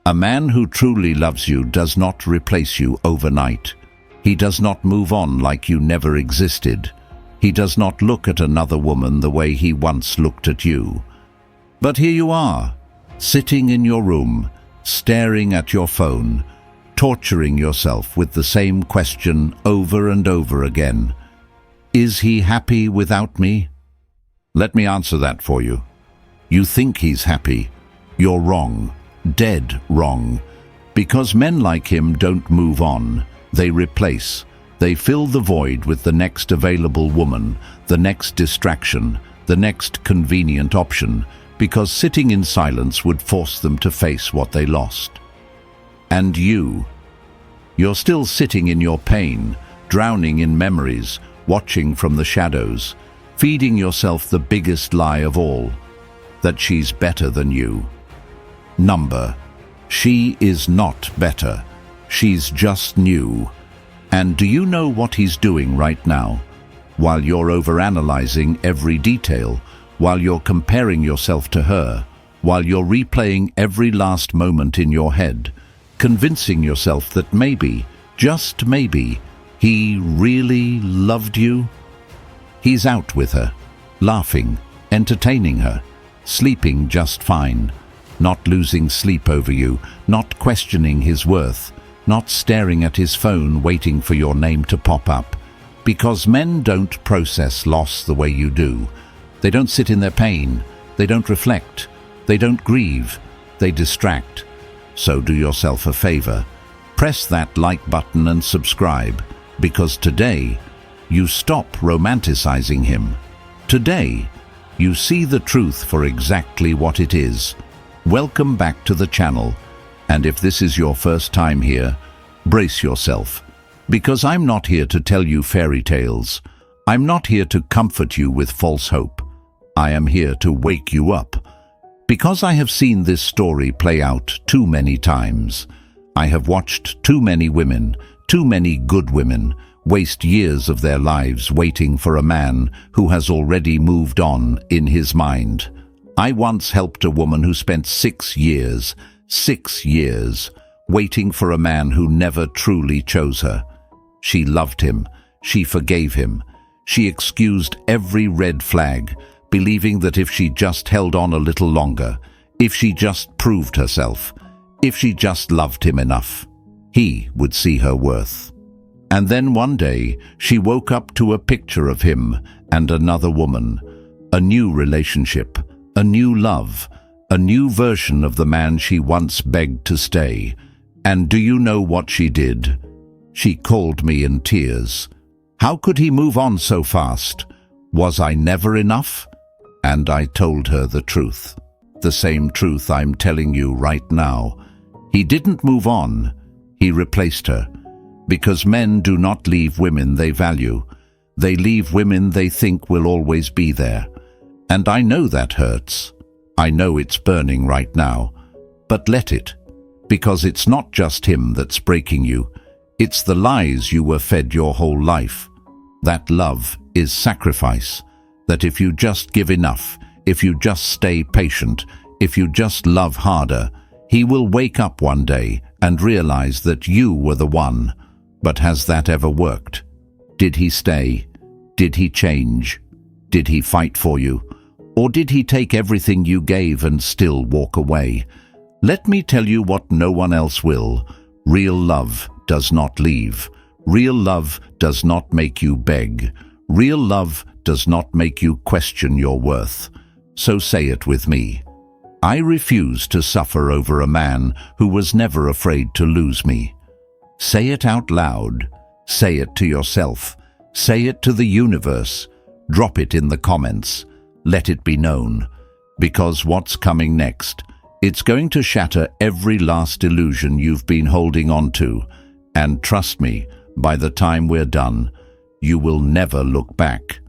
A man who truly loves you does not replace you overnight. He does not move on like you never existed. He does not look at another woman the way he once looked at you. But here you are, sitting in your room, staring at your phone, torturing yourself with the same question over and over again. Is he happy without me? Let me answer that for you. You think he's happy. You're wrong, dead wrong. Because men like him don't move on, they replace. They fill the void with the next available woman, the next distraction, the next convenient option, because sitting in silence would force them to face what they lost. And you're still sitting in your pain, drowning in memories, watching from the shadows, feeding yourself the biggest lie of all, that she's better than you. She is not better. She's just new. And do you know what he's doing right now? While you're overanalyzing every detail, while you're comparing yourself to her, while you're replaying every last moment in your head, convincing yourself that maybe, just maybe, he really loved you? He's out with her, laughing, entertaining her, sleeping just fine, not losing sleep over you, not questioning his worth, not staring at his phone waiting for your name to pop up. Because men don't process loss the way you do. They don't sit in their pain. They don't reflect. They don't grieve. They distract. So do yourself a favor. Press that like button and subscribe, because today you stop romanticizing him. Today you see the truth for exactly what it is. Welcome back to the channel. And if this is your first time here, brace yourself, because I'm not here to tell you fairy tales. I'm not here to comfort you with false hope. I am here to wake you up, because I have seen this story play out too many times. I have watched too many women, too many good women, waste years of their lives waiting for a man who has already moved on in his mind. I once helped a woman who spent 6 years, waiting for a man who never truly chose her. She loved him. She forgave him. She excused every red flag, believing that if she just held on a little longer, if she just proved herself, if she just loved him enough, he would see her worth. And then one day, she woke up to a picture of him and another woman, a new relationship, a new love, a new version of the man she once begged to stay. And do you know what she did? She called me in tears. How could he move on so fast? Was I never enough? And I told her the truth. The same truth I'm telling you right now. He didn't move on. He replaced her. Because men do not leave women they value. They leave women they think will always be there. And I know that hurts. I know it's burning right now. But let it. Because it's not just him that's breaking you. It's the lies you were fed your whole life. That love is sacrifice. That if you just give enough, if you just stay patient, if you just love harder, he will wake up one day and realize that you were the one. But has that ever worked? Did he stay? Did he change? Did he fight for you? Or did he take everything you gave and still walk away? Let me tell you what no one else will. Real love does not leave. Real love does not make you beg. Real love does not make you question your worth. So say it with me. I refuse to suffer over a man who was never afraid to lose me. Say it out loud. Say it to yourself. Say it to the universe. Drop it in the comments. Let it be known. Because what's coming next? It's going to shatter every last illusion you've been holding on to. And trust me, by the time we're done, you will never look back.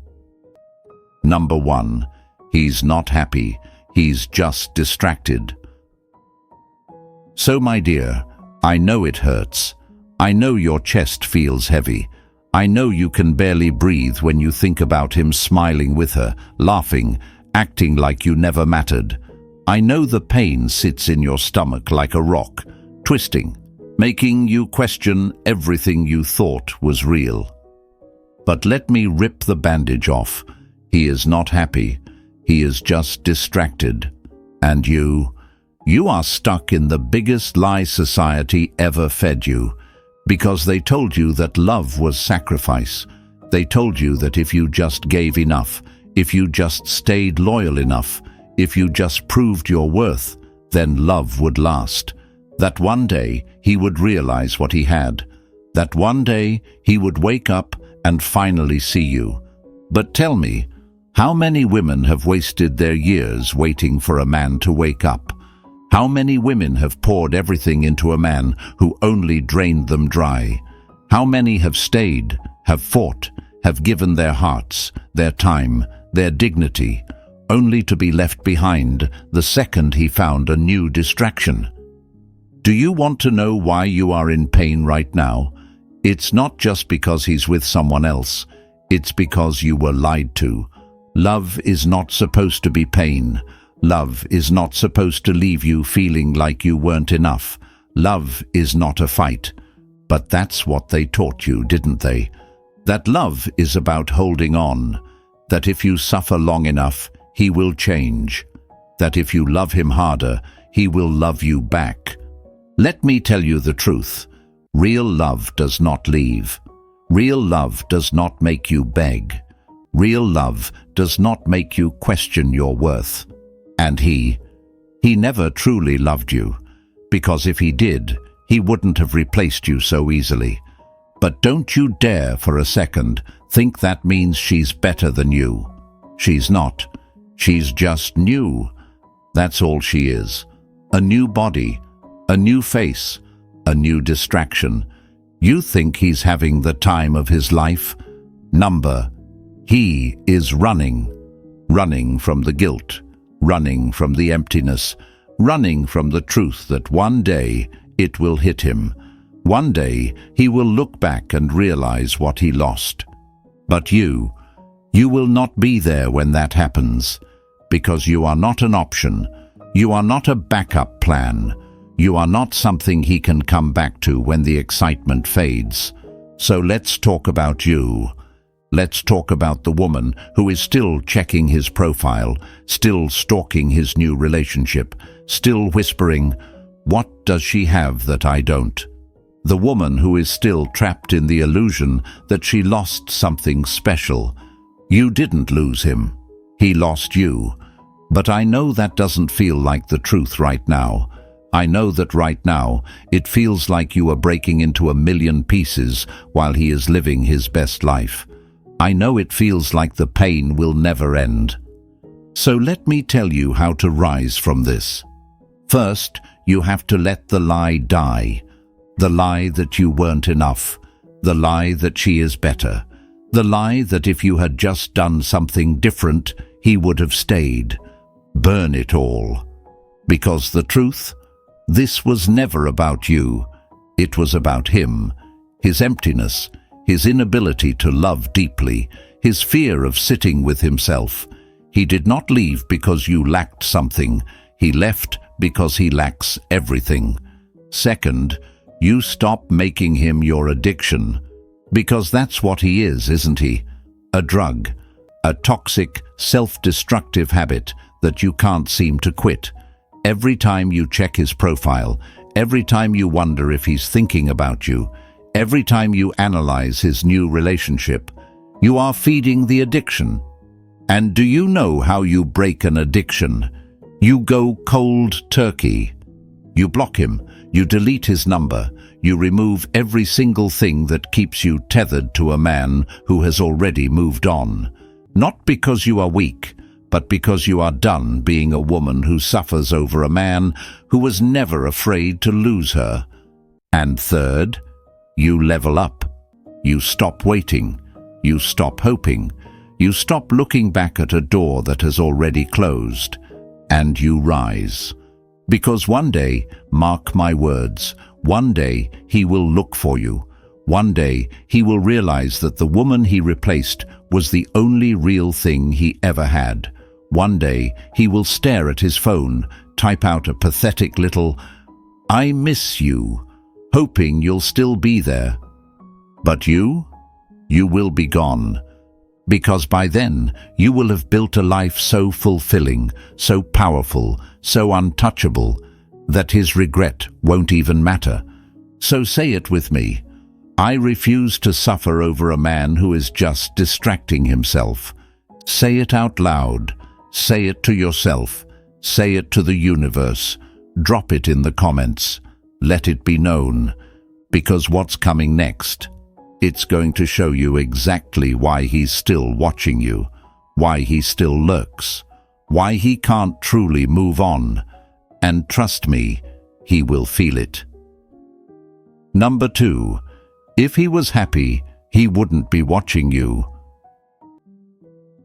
Number 1. He's not happy. He's just distracted. So, my dear, I know it hurts. I know your chest feels heavy. I know you can barely breathe when you think about him smiling with her, laughing, acting like you never mattered. I know the pain sits in your stomach like a rock, twisting, making you question everything you thought was real. But let me rip the bandage off. He is not happy. He is just distracted. And you are stuck in the biggest lie society ever fed you, because they told you that love was sacrifice. They told you that if you just gave enough, if you just stayed loyal enough, if you just proved your worth, then love would last. That one day he would realize what he had. That one day he would wake up and finally see you. But tell me, how many women have wasted their years waiting for a man to wake up? How many women have poured everything into a man who only drained them dry? How many have stayed, have fought, have given their hearts, their time, their dignity, only to be left behind the second he found a new distraction? Do you want to know why you are in pain right now? It's not just because he's with someone else. It's because you were lied to. Love is not supposed to be pain. Love is not supposed to leave you feeling like you weren't enough. Love is not a fight. But that's what they taught you, didn't they? That love is about holding on. That if you suffer long enough, he will change. That if you love him harder, he will love you back. Let me tell you the truth. Real love does not leave. Real love does not make you beg. Real love does not make you question your worth. And he never truly loved you, because if he did, he wouldn't have replaced you so easily. But don't you dare for a second think that means she's better than you. She's not. She's just new. That's all she is. A new body, a new face, a new distraction. You think he's having the time of his life? Number. He is running from the guilt, running from the emptiness, running from the truth that one day it will hit him. One day he will look back and realize what he lost. But you will not be there when that happens, because you are not an option. You are not a backup plan. You are not something he can come back to when the excitement fades. So let's talk about you. Let's talk about the woman who is still checking his profile, still stalking his new relationship, still whispering, "What does she have that I don't?" The woman who is still trapped in the illusion that she lost something special. You didn't lose him. He lost you. But I know that doesn't feel like the truth right now. I know that right now it feels like you are breaking into a million pieces while he is living his best life. I know it feels like the pain will never end. So let me tell you how to rise from this. First, you have to let the lie die. The lie that you weren't enough. The lie that she is better. The lie that if you had just done something different, he would have stayed. Burn it all. Because the truth, this was never about you. It was about him, his emptiness, his inability to love deeply, his fear of sitting with himself. He did not leave because you lacked something. He left because he lacks everything. Second, you stop making him your addiction, because that's what he is, isn't he? A drug, a toxic, self-destructive habit that you can't seem to quit. Every time you check his profile, every time you wonder if he's thinking about you, every time you analyze his new relationship, you are feeding the addiction. And do you know how you break an addiction? You go cold turkey. You block him, you delete his number, you remove every single thing that keeps you tethered to a man who has already moved on. Not because you are weak, but because you are done being a woman who suffers over a man who was never afraid to lose her. And third, you level up. You stop waiting. You stop hoping. You stop looking back at a door that has already closed. And you rise. Because one day, mark my words, one day he will look for you. One day he will realize that the woman he replaced was the only real thing he ever had. One day, he will stare at his phone, type out a pathetic little, "I miss you," hoping you'll still be there. But you will be gone. Because by then, you will have built a life so fulfilling, so powerful, so untouchable, that his regret won't even matter. So say it with me. I refuse to suffer over a man who is just distracting himself. Say it out loud. Say it to yourself. Say it to the universe. Drop it in the comments. Let it be known. Because what's coming next? It's going to show you exactly why he's still watching you, why he still lurks, why he can't truly move on. And trust me, he will feel it. Number 2. If he was happy, he wouldn't be watching you.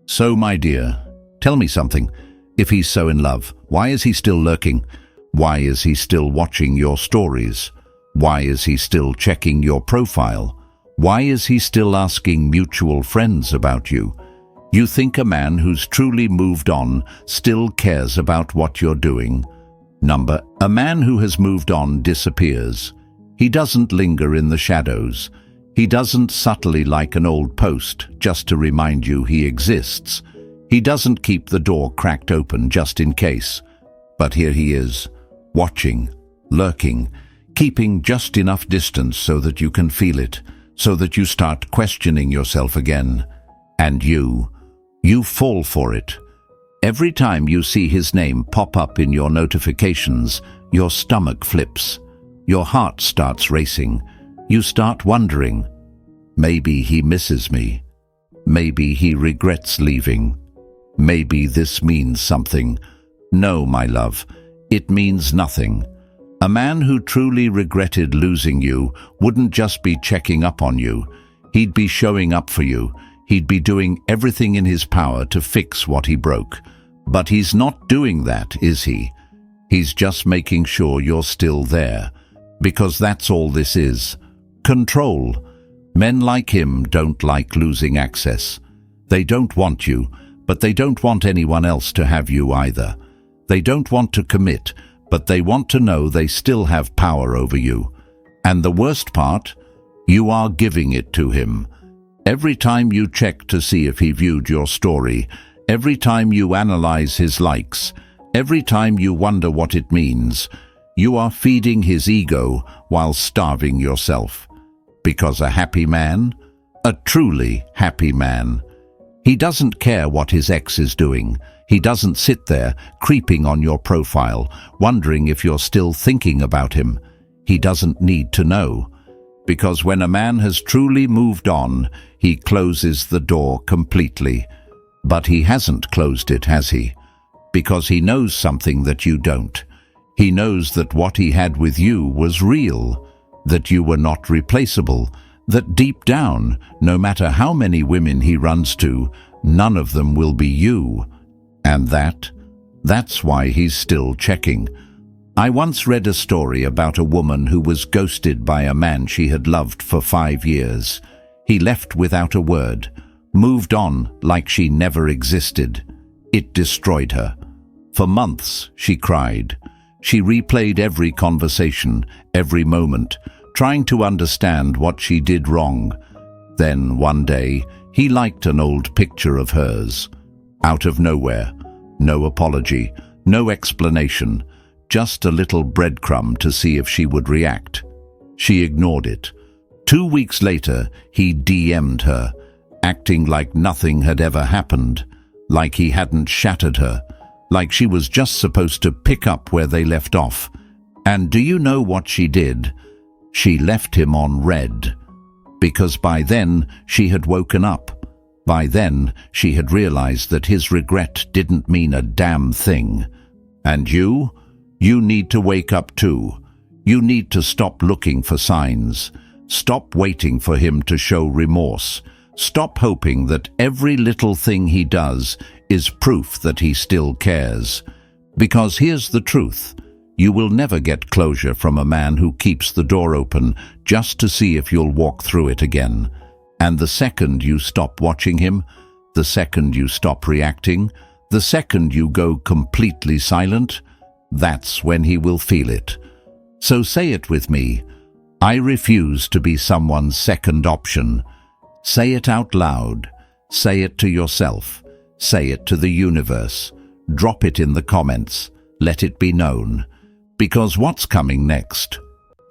So, my dear, tell me something. If he's so in love, why is he still lurking? Why is he still watching your stories? Why is he still checking your profile? Why is he still asking mutual friends about you? You think a man who's truly moved on still cares about what you're doing? A man who has moved on disappears. He doesn't linger in the shadows. He doesn't subtly like an old post just to remind you he exists. He doesn't keep the door cracked open just in case. But here he is, watching, lurking, keeping just enough distance so that you can feel it, so that you start questioning yourself again. And you fall for it. Every time you see his name pop up in your notifications, your stomach flips. Your heart starts racing. You start wondering, maybe he misses me. Maybe he regrets leaving. Maybe this means something. No, my love, it means nothing. A man who truly regretted losing you wouldn't just be checking up on you. He'd be showing up for you. He'd be doing everything in his power to fix what he broke. But he's not doing that, is he? He's just making sure you're still there. Because that's all this is. Control. Men like him don't like losing access. They don't want you, but they don't want anyone else to have you either. They don't want to commit, but they want to know they still have power over you. And the worst part, you are giving it to him. Every time you check to see if he viewed your story, every time you analyze his likes, every time you wonder what it means, you are feeding his ego while starving yourself. Because a happy man, a truly happy man, he doesn't care what his ex is doing. He doesn't sit there creeping on your profile, wondering if you're still thinking about him. He doesn't need to know. Because when a man has truly moved on, he closes the door completely. But he hasn't closed it, has he? Because he knows something that you don't. He knows that what he had with you was real, that you were not replaceable, that deep down, no matter how many women he runs to, none of them will be you. And that's why he's still checking. I once read a story about a woman who was ghosted by a man she had loved for 5 years. He left without a word, moved on like she never existed. It destroyed her. For months, she cried. She replayed every conversation, every moment, trying to understand what she did wrong. Then, one day, he liked an old picture of hers. Out of nowhere. No apology, no explanation, just a little breadcrumb to see if she would react. She ignored it. 2 weeks later, he DM'd her, acting like nothing had ever happened, like he hadn't shattered her, like she was just supposed to pick up where they left off. And do you know what she did? She left him on red. Because by then, she had woken up. By then, she had realized that his regret didn't mean a damn thing. And you need to wake up too. You need to stop looking for signs. Stop waiting for him to show remorse. Stop hoping that every little thing he does is proof that he still cares. Because here's the truth. You will never get closure from a man who keeps the door open just to see if you'll walk through it again. And the second you stop watching him, the second you stop reacting, The second you go completely silent, that's when he will feel it. So say it with me. I refuse to be someone's second option. Say it out loud. Say it to yourself. Say it to the universe. Drop it in the comments. Let it be known. Because what's coming next?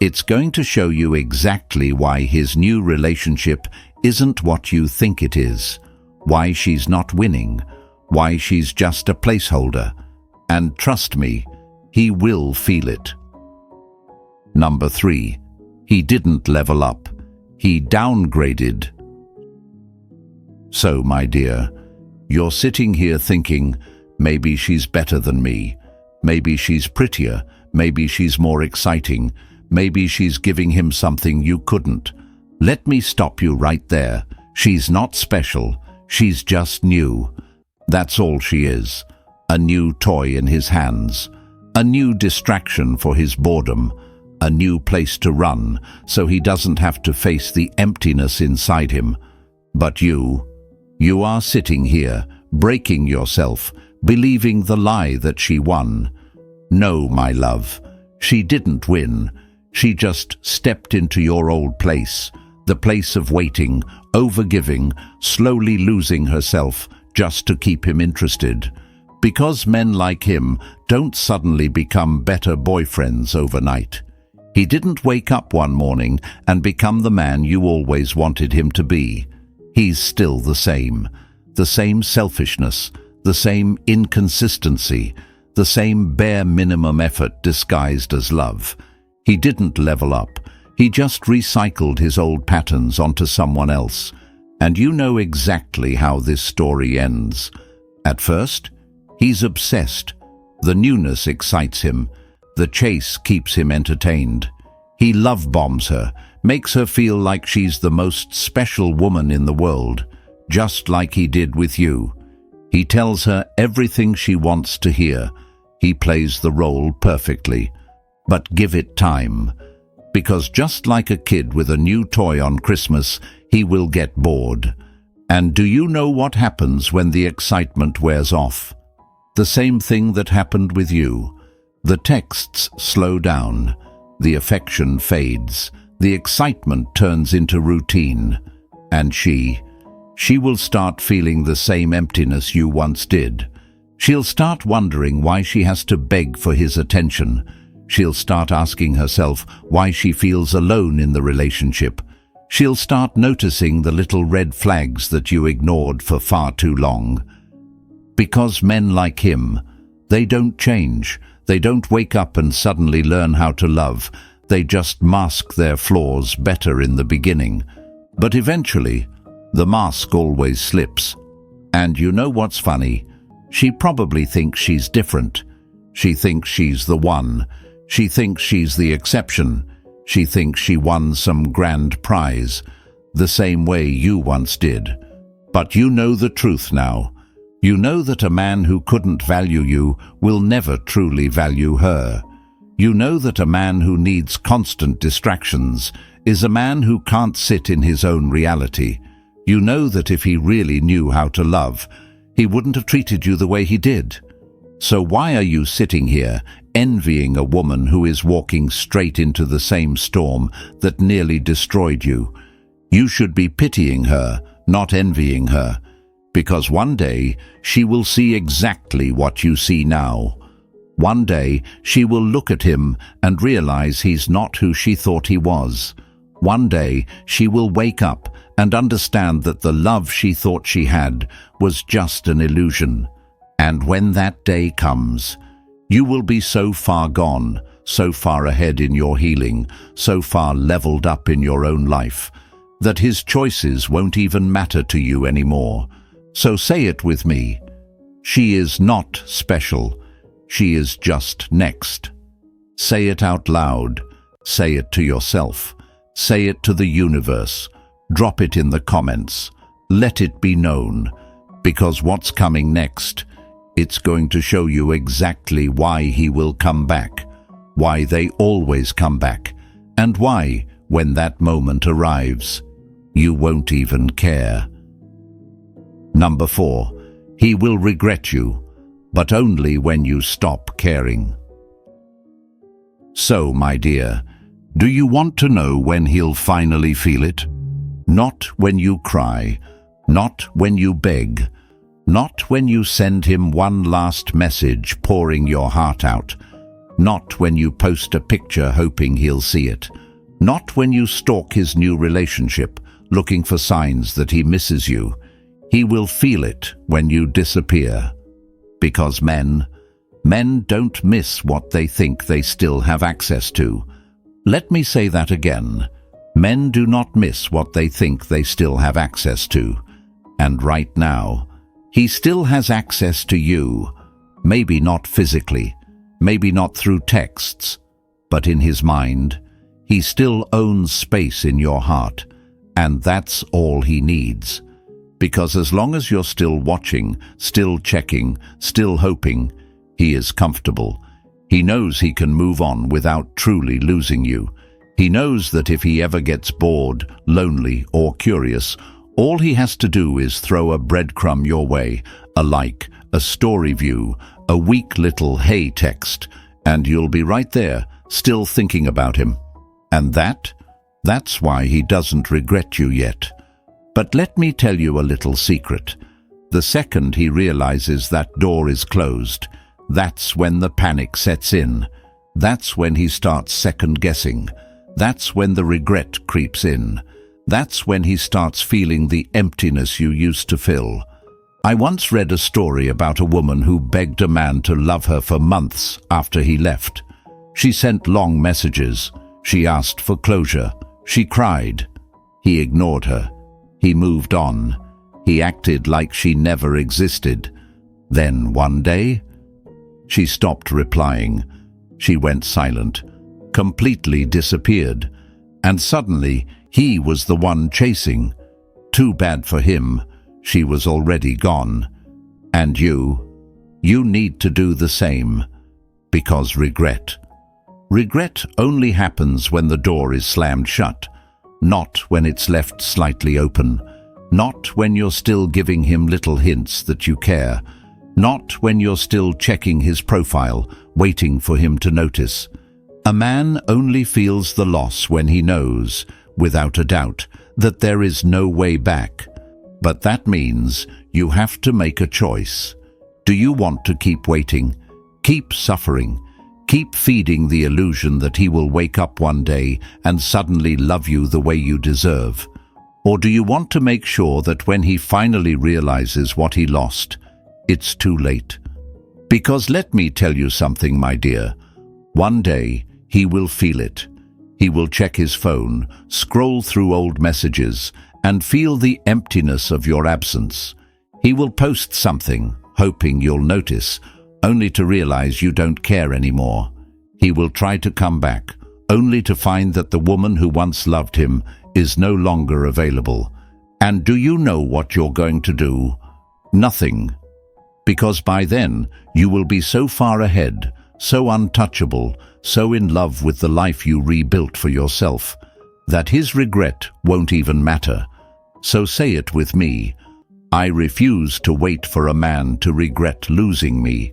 It's going to show you exactly why his new relationship isn't what you think it is, why she's not winning, why she's just a placeholder. And trust me, he will feel it. Number 3. He didn't level up. He downgraded. So, my dear, you're sitting here thinking, maybe she's better than me. Maybe she's prettier. Maybe she's more exciting. Maybe she's giving him something you couldn't. Let me stop you right there. She's not special. She's just new. That's all she is. A new toy in his hands. A new distraction for his boredom. A new place to run, so he doesn't have to face the emptiness inside him. But you are sitting here, breaking yourself, believing the lie that she won. No, my love, she didn't win. She just stepped into your old place, the place of waiting, overgiving, slowly losing herself just to keep him interested. Because men like him don't suddenly become better boyfriends overnight. He didn't wake up one morning and become the man you always wanted him to be. He's still the same selfishness, the same inconsistency, the same bare minimum effort disguised as love. He didn't level up. He just recycled his old patterns onto someone else. And you know exactly how this story ends. At first, he's obsessed. The newness excites him. The chase keeps him entertained. He love bombs her, makes her feel like she's the most special woman in the world, just like he did with you. He tells her everything she wants to hear. He plays the role perfectly. But give it time. Because just like a kid with a new toy on Christmas, he will get bored. And do you know what happens when the excitement wears off? The same thing that happened with you. The texts slow down, the affection fades, the excitement turns into routine, and she will start feeling the same emptiness you once did. She'll start wondering why she has to beg for his attention. She'll start asking herself why she feels alone in the relationship. She'll start noticing the little red flags that you ignored for far too long. Because men like him, they don't change. They don't wake up and suddenly learn how to love. They just mask their flaws better in the beginning. But eventually, the mask always slips. And you know what's funny? She probably thinks she's different. She thinks she's the one. She thinks she's the exception. She thinks she won some grand prize, the same way you once did. But you know the truth now. You know that a man who couldn't value you will never truly value her. You know that a man who needs constant distractions is a man who can't sit in his own reality. You know that if he really knew how to love, he wouldn't have treated you the way he did. So why are you sitting here, envying a woman who is walking straight into the same storm that nearly destroyed you? You should be pitying her, not envying her. Because one day she will see exactly what you see now. One day she will look at him and realize he's not who she thought he was. One day she will wake up and understand that the love she thought she had was just an illusion. And when that day comes, you will be so far gone, so far ahead in your healing, so far leveled up in your own life, that his choices won't even matter to you anymore. So say it with me. She is not special. She is just next. Say it out loud. Say it to yourself. Say it to the universe. Drop it in the comments. Let it be known. Because what's coming next, it's going to show you exactly why he will come back, why they always come back, and why, when that moment arrives, you won't even care. Number 4, he will regret you. but only when you stop caring. So, my dear, do you want to know when he'll finally feel it? Not when you cry, not when you beg, not when you send him one last message pouring your heart out, not when you post a picture hoping he'll see it, not when you stalk his new relationship looking for signs that he misses you. He will feel it when you disappear. Because men don't miss what they think they still have access to. Let me say that again. Men do not miss what they think they still have access to. And right now, he still has access to you. Maybe not physically, maybe not through texts, but in his mind. He still owns space in your heart, and that's all he needs. Because as long as you're still watching, still checking, still hoping, he is comfortable. He knows he can move on without truly losing you. He knows that if he ever gets bored, lonely, or curious, all he has to do is throw a breadcrumb your way, a like, a story view, a weak little hey text, and you'll be right there, still thinking about him. And that's why he doesn't regret you yet. But let me tell you a little secret. The second he realizes that door is closed, that's when the panic sets in. That's when he starts second-guessing. That's when the regret creeps in. That's when he starts feeling the emptiness you used to fill. I once read a story about a woman who begged a man to love her for months after he left. She sent long messages. She asked for closure. She cried. He ignored her. He moved on. He acted like she never existed. Then one day, she stopped replying. She went silent, completely disappeared. And suddenly, he was the one chasing. Too bad for him. She was already gone. And you need to do the same. Because regret only happens when the door is slammed shut, not when it's left slightly open, not when you're still giving him little hints that you care, not when you're still checking his profile, waiting for him to notice. A man only feels the loss when he knows, without a doubt, that there is no way back. But that means you have to make a choice. Do you want to keep waiting, keep suffering, keep feeding the illusion that he will wake up one day and suddenly love you the way you deserve? Or do you want to make sure that when he finally realizes what he lost, it's too late? Because let me tell you something, my dear. One day, he will feel it. He will check his phone, scroll through old messages, and feel the emptiness of your absence. He will post something, hoping you'll notice, only to realize you don't care anymore. He will try to come back, only to find that the woman who once loved him is no longer available. And do you know what you're going to do? Nothing. Because by then, you will be so far ahead, so untouchable, so in love with the life you rebuilt for yourself, that his regret won't even matter. So say it with me. I refuse to wait for a man to regret losing me.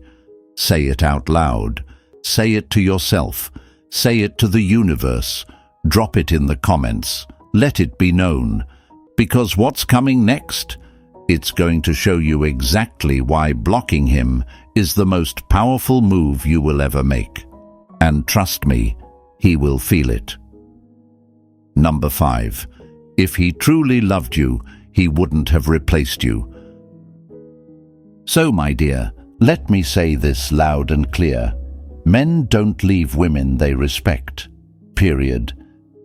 Say it out loud. Say it to yourself. Say it to the universe. Drop it in the comments. Let it be known. Because what's coming next? It's going to show you exactly why blocking him is the most powerful move you will ever make. And trust me, he will feel it. Number 5. If he truly loved you, he wouldn't have replaced you. So, my dear, let me say this loud and clear. Men don't leave women they respect. Period.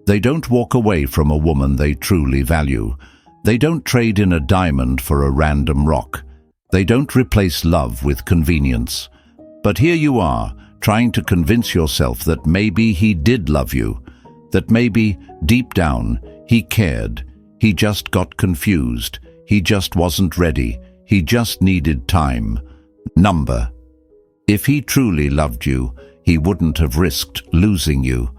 They don't walk away from a woman they truly value. They don't trade in a diamond for a random rock. They don't replace love with convenience. But here you are, trying to convince yourself that maybe he did love you, that maybe, deep down, he cared. He just got confused. He just wasn't ready. He just needed time. If he truly loved you, he wouldn't have risked losing you.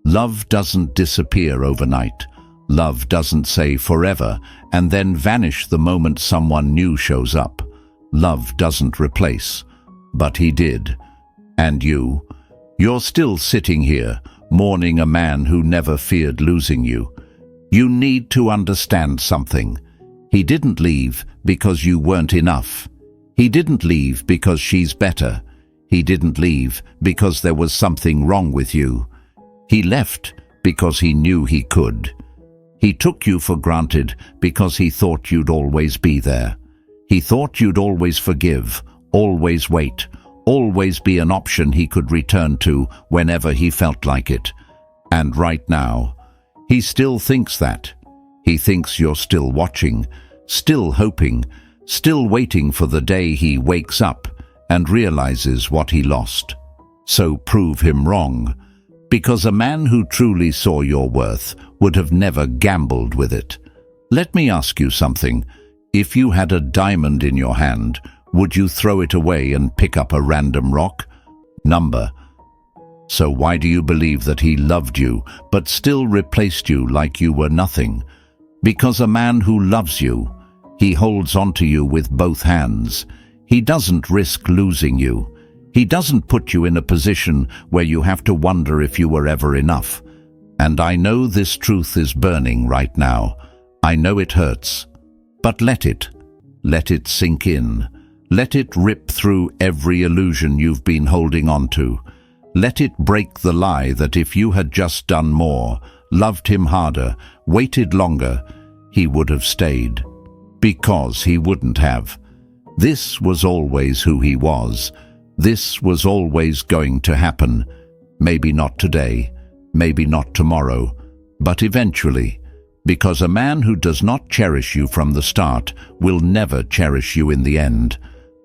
Love doesn't disappear overnight. Love doesn't say forever and then vanish the moment someone new shows up. Love doesn't replace. But he did. And you're still sitting here, mourning a man who never feared losing you. You need to understand something. He didn't leave because you weren't enough. He didn't leave because she's better. He didn't leave because there was something wrong with you. He left because he knew he could. He took you for granted because he thought you'd always be there. He thought you'd always forgive, always wait, always be an option he could return to whenever he felt like it. And right now, he still thinks that. He thinks you're still watching, still hoping, still waiting for the day he wakes up and realizes what he lost. So prove him wrong, because a man who truly saw your worth would have never gambled with it. Let me ask you something. If you had a diamond in your hand, would you throw it away and pick up a random rock? Number. So why do you believe that he loved you, but still replaced you like you were nothing? Because a man who loves you, he holds on to you with both hands. He doesn't risk losing you. He doesn't put you in a position where you have to wonder if you were ever enough. And I know this truth is burning right now. I know it hurts. But let it sink in. Let it rip through every illusion you've been holding on to. Let it break the lie that if you had just done more, loved him harder, waited longer, he would have stayed. Because he wouldn't have. This was always who he was. This was always going to happen. Maybe not today, maybe not tomorrow, but eventually. Because a man who does not cherish you from the start will never cherish you in the end.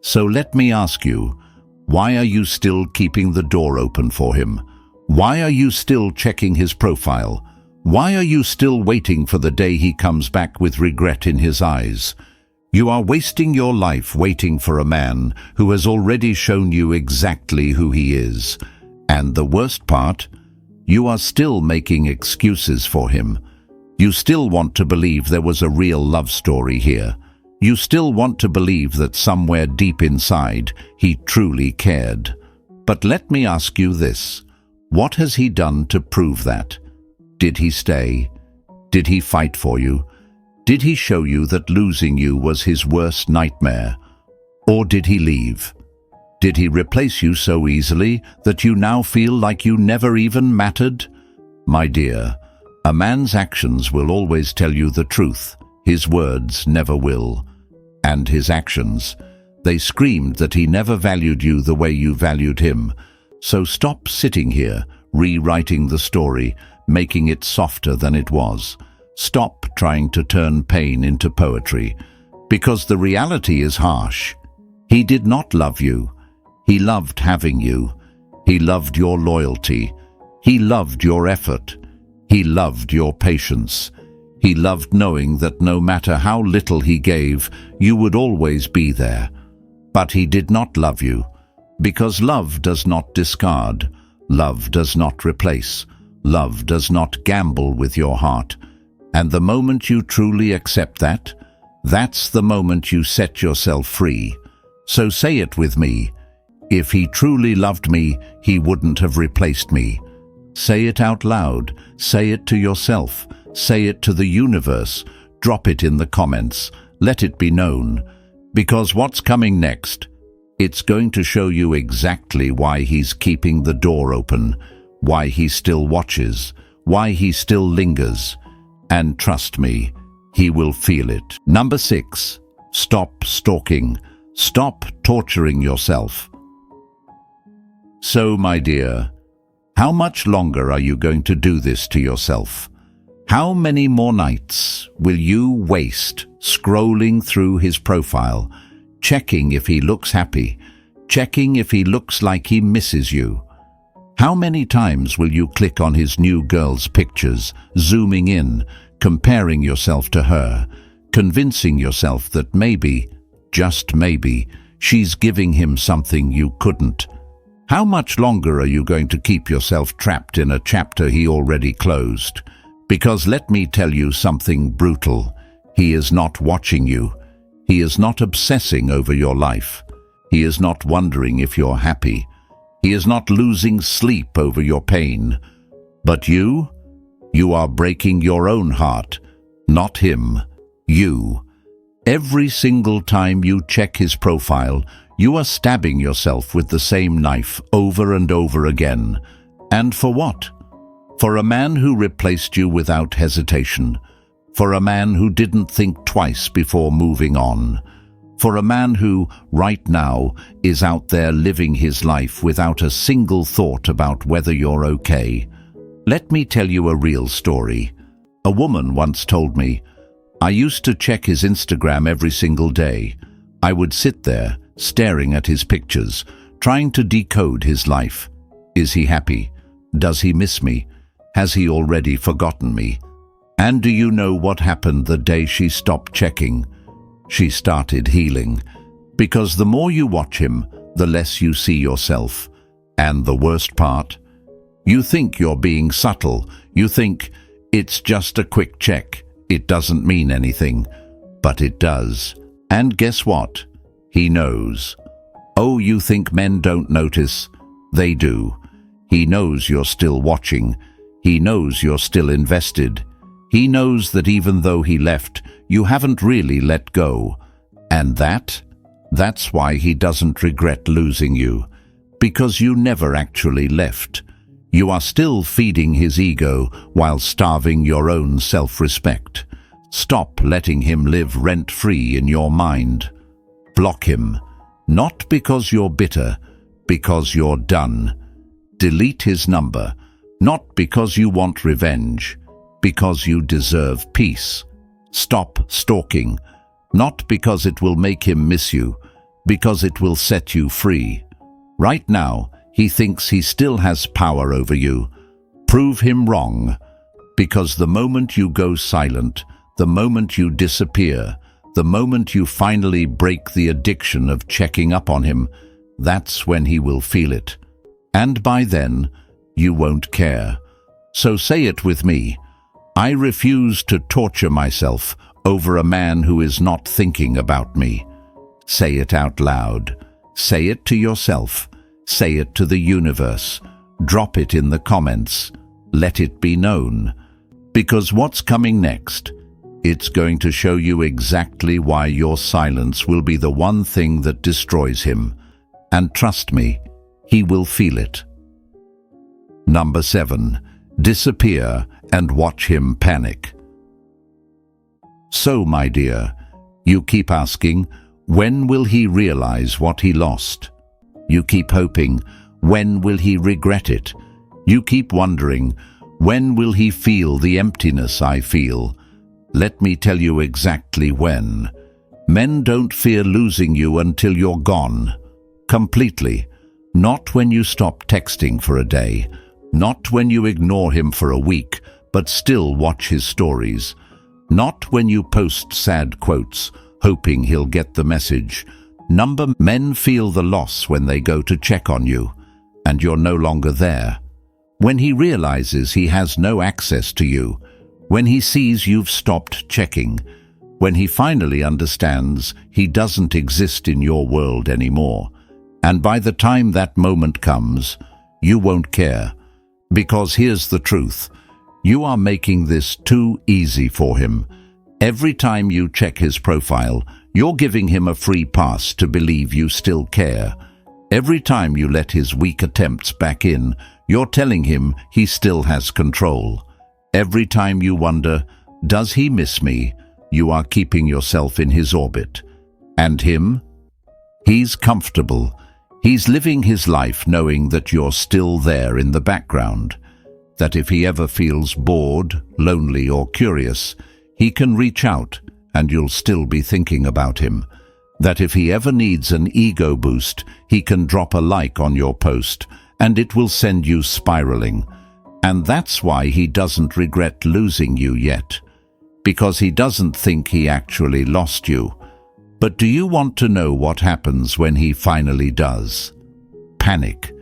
So let me ask you, why are you still keeping the door open for him? Why are you still checking his profile? Why are you still waiting for the day he comes back with regret in his eyes? You are wasting your life waiting for a man who has already shown you exactly who he is. And the worst part, you are still making excuses for him. You still want to believe there was a real love story here. You still want to believe that somewhere deep inside he truly cared. But let me ask you this. What has he done to prove that? Did he stay? Did he fight for you? Did he show you that losing you was his worst nightmare? Or did he leave? Did he replace you so easily that you now feel like you never even mattered? My dear, a man's actions will always tell you the truth. His words never will. And his actions, they screamed that he never valued you the way you valued him. So stop sitting here, rewriting the story, making it softer than it was. Stop trying to turn pain into poetry, because the reality is harsh. He did not love you. He loved having you. He loved your loyalty. He loved your effort. He loved your patience. He loved knowing that no matter how little he gave, you would always be there. But he did not love you, because love does not discard. Love does not replace. Love does not gamble with your heart. And the moment you truly accept that, that's the moment you set yourself free. So say it with me. If he truly loved me, he wouldn't have replaced me. Say it out loud. Say it to yourself. Say it to the universe. Drop it in the comments. Let it be known. Because what's coming next, it's going to show you exactly why he's keeping the door open, why he still watches, why he still lingers. And trust me, he will feel it. Number 6, stop stalking. Stop torturing yourself. So, my dear, how much longer are you going to do this to yourself? How many more nights will you waste scrolling through his profile, checking if he looks happy, checking if he looks like he misses you? How many times will you click on his new girl's pictures, zooming in, comparing yourself to her, convincing yourself that maybe, just maybe, she's giving him something you couldn't? How much longer are you going to keep yourself trapped in a chapter he already closed? Because let me tell you something brutal. He is not watching you. He is not obsessing over your life. He is not wondering if you're happy. He is not losing sleep over your pain. But you are breaking your own heart, not him, you. Every single time you check his profile, you are stabbing yourself with the same knife over and over again. And for what? For a man who replaced you without hesitation. For a man who didn't think twice before moving on. For a man who, right now, is out there living his life without a single thought about whether you're okay. Let me tell you a real story. A woman once told me, "I used to check his Instagram every single day. I would sit there, staring at his pictures, trying to decode his life. Is he happy? Does he miss me? Has he already forgotten me?" And do you know what happened the day she stopped checking? She started healing. Because the more you watch him, the less you see yourself. And the worst part? You think you're being subtle. You think, it's just a quick check. It doesn't mean anything. But it does. And guess what? He knows. Oh, you think men don't notice? They do. He knows you're still watching. He knows you're still invested. He knows that even though he left, you haven't really let go. And that's why he doesn't regret losing you. Because you never actually left. You are still feeding his ego while starving your own self-respect. Stop letting him live rent-free in your mind. Block him. Not because you're bitter, because you're done. Delete his number. Not because you want revenge, because you deserve peace. Stop stalking. Not because it will make him miss you, because it will set you free. Right now, he thinks he still has power over you. Prove him wrong, because the moment you go silent, the moment you disappear, the moment you finally break the addiction of checking up on him, that's when he will feel it. And by then, you won't care. So say it with me. I refuse to torture myself over a man who is not thinking about me. Say it out loud. Say it to yourself. Say it to the universe. Drop it in the comments. Let it be known. Because what's coming next? It's going to show you exactly why your silence will be the one thing that destroys him. And trust me, he will feel it. Number 7. Disappear and watch him panic. So, my dear, you keep asking, when will he realize what he lost? You keep hoping, when will he regret it? You keep wondering, when will he feel the emptiness I feel? Let me tell you exactly when. Men don't fear losing you until you're gone. Completely. Not when you stop texting for a day. Not when you ignore him for a week, but still watch his stories. Not when you post sad quotes, hoping he'll get the message. Men feel the loss when they go to check on you, and you're no longer there. When he realizes he has no access to you, when he sees you've stopped checking, when he finally understands he doesn't exist in your world anymore. And by the time that moment comes, you won't care. Because here's the truth. You are making this too easy for him. Every time you check his profile, you're giving him a free pass to believe you still care. Every time you let his weak attempts back in, you're telling him he still has control. Every time you wonder, does he miss me? You are keeping yourself in his orbit. And him? He's comfortable. He's living his life knowing that you're still there in the background. That if he ever feels bored, lonely, or curious, he can reach out and you'll still be thinking about him. That if he ever needs an ego boost, he can drop a like on your post and it will send you spiraling. And that's why he doesn't regret losing you yet. Because he doesn't think he actually lost you. But do you want to know what happens when he finally does? Panic.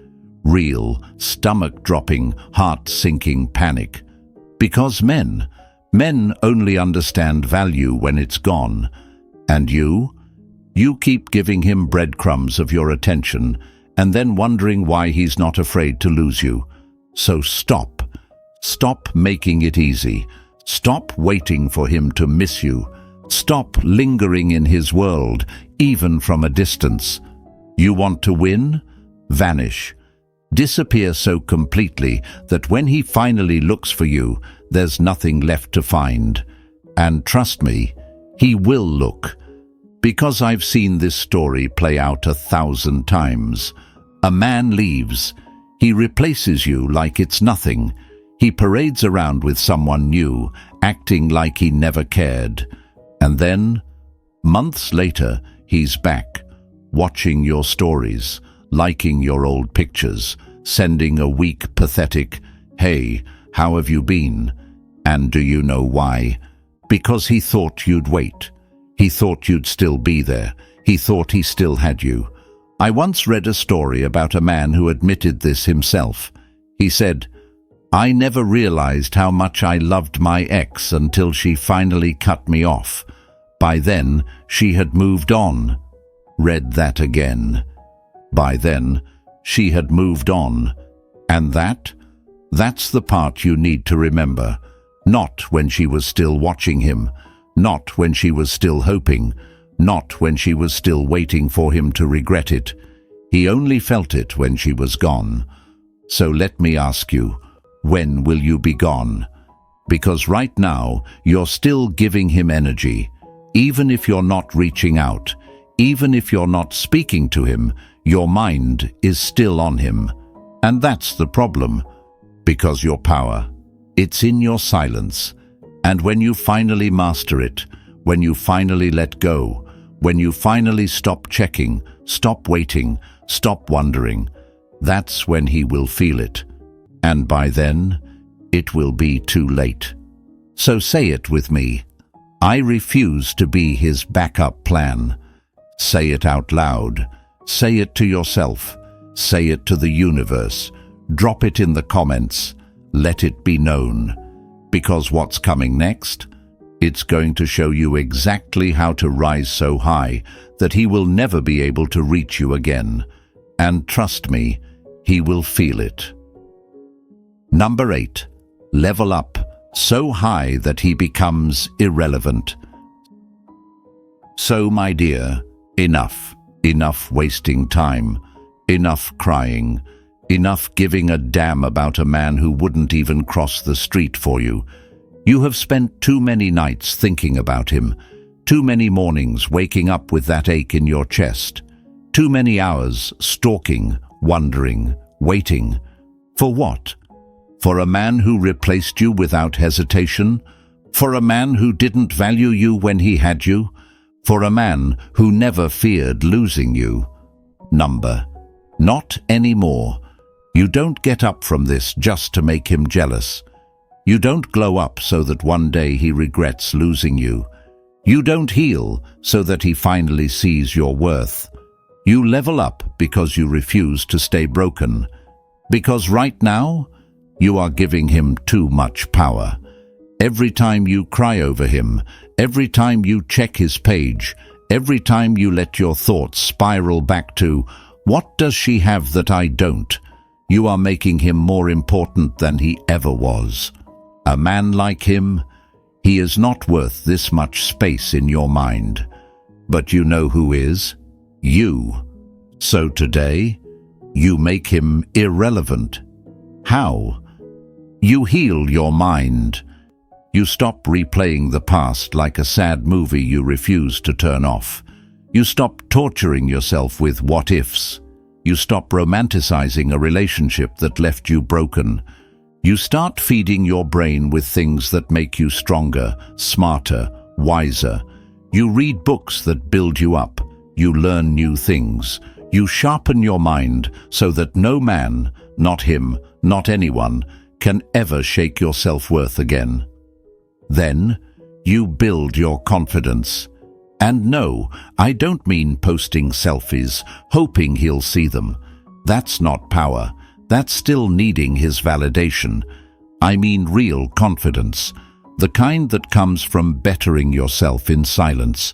Real, stomach-dropping, heart-sinking panic. Because men only understand value when it's gone. And you You keep giving him breadcrumbs of your attention and then wondering why he's not afraid to lose you. So stop. Stop making it easy. Stop waiting for him to miss you. Stop lingering in his world, even from a distance. You want to win? Vanish. Disappear so completely that when he finally looks for you, there's nothing left to find. And trust me, he will look. Because I've seen this story play out 1,000 times. A man leaves. He replaces you like it's nothing. He parades around with someone new, acting like he never cared. And then, months later, he's back, watching your stories, liking your old pictures, sending a weak, pathetic, "Hey, how have you been?" And do you know why? Because he thought you'd wait. He thought you'd still be there. He thought he still had you. I once read a story about a man who admitted this himself. He said, "I never realized how much I loved my ex until she finally cut me off. By then, she had moved on." Read that again. By then, she had moved on. And that's the part you need to remember. Not when she was still watching him. Not when she was still hoping. Not when she was still waiting for him to regret it. He only felt it when she was gone. So let me ask you, when will you be gone? Because right now, you're still giving him energy. Even if you're not reaching out, even if you're not speaking to him, your mind is still on him. And that's the problem. Because your power, it's in your silence. And when you finally master it, when you finally let go, when you finally stop checking, stop waiting, stop wondering, that's when he will feel it. And by then, it will be too late. So say it with me. I refuse to be his backup plan. Say it out loud. Say it to yourself. Say it to the universe. Drop it in the comments. Let it be known. Because what's coming next? It's going to show you exactly how to rise so high that he will never be able to reach you again. And trust me, he will feel it. Number 8. Level up so high that he becomes irrelevant. So, my dear, enough. Enough wasting time. Enough crying. Enough giving a damn about a man who wouldn't even cross the street for you. You have spent too many nights thinking about him. Too many mornings waking up with that ache in your chest. Too many hours stalking, wondering, waiting. For what? For a man who replaced you without hesitation? For a man who didn't value you when he had you? For a man who never feared losing you? Not anymore. You don't get up from this just to make him jealous. You don't glow up so that one day he regrets losing you. You don't heal so that he finally sees your worth. You level up because you refuse to stay broken. Because right now, you are giving him too much power. Every time you cry over him, every time you check his page, every time you let your thoughts spiral back to, "What does she have that I don't?" you are making him more important than he ever was. A man like him, he is not worth this much space in your mind. But you know who is? You. So today, you make him irrelevant. How? You heal your mind. You stop replaying the past like a sad movie you refuse to turn off. You stop torturing yourself with what-ifs. You stop romanticizing a relationship that left you broken. You start feeding your brain with things that make you stronger, smarter, wiser. You read books that build you up. You learn new things. You sharpen your mind so that no man, not him, not anyone, can ever shake your self-worth again. Then, you build your confidence. And no, I don't mean posting selfies, hoping he'll see them. That's not power. That's still needing his validation. I mean real confidence, the kind that comes from bettering yourself in silence.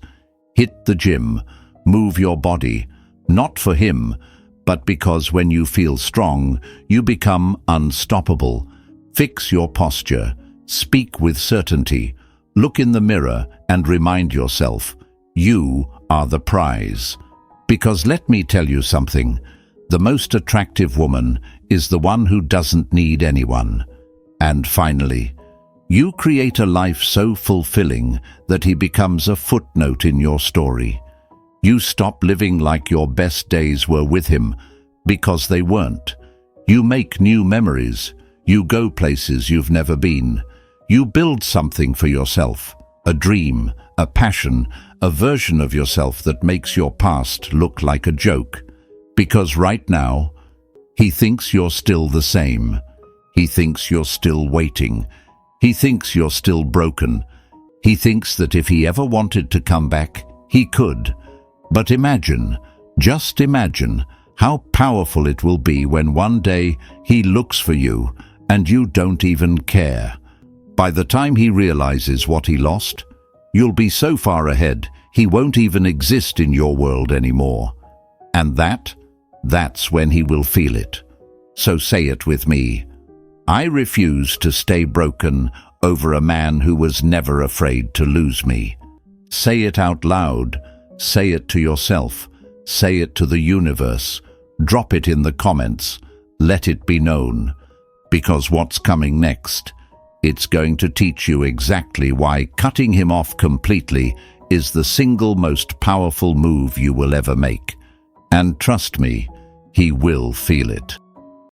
Hit the gym, Move your body, not for him, but because when you feel strong, you become unstoppable. Fix your posture, speak with certainty, look in the mirror and remind yourself, you are the prize. Because let me tell you something, the most attractive woman is the one who doesn't need anyone. And finally, you create a life so fulfilling that he becomes a footnote in your story. You stop living like your best days were with him, because they weren't. You make new memories. You go places you've never been. You build something for yourself, a dream, a passion, a version of yourself that makes your past look like a joke. Because right now, he thinks you're still the same. He thinks you're still waiting. He thinks you're still broken. He thinks that if he ever wanted to come back, he could. But imagine, just imagine, how powerful it will be when one day he looks for you and you don't even care. By the time he realizes what he lost, you'll be so far ahead he won't even exist in your world anymore. And that's when he will feel it. So say it with me. I refuse to stay broken over a man who was never afraid to lose me. Say it out loud. Say it to yourself. Say it to the universe. Drop it in the comments. Let it be known. Because what's coming next, it's going to teach you exactly why cutting him off completely is the single most powerful move you will ever make. And trust me, he will feel it.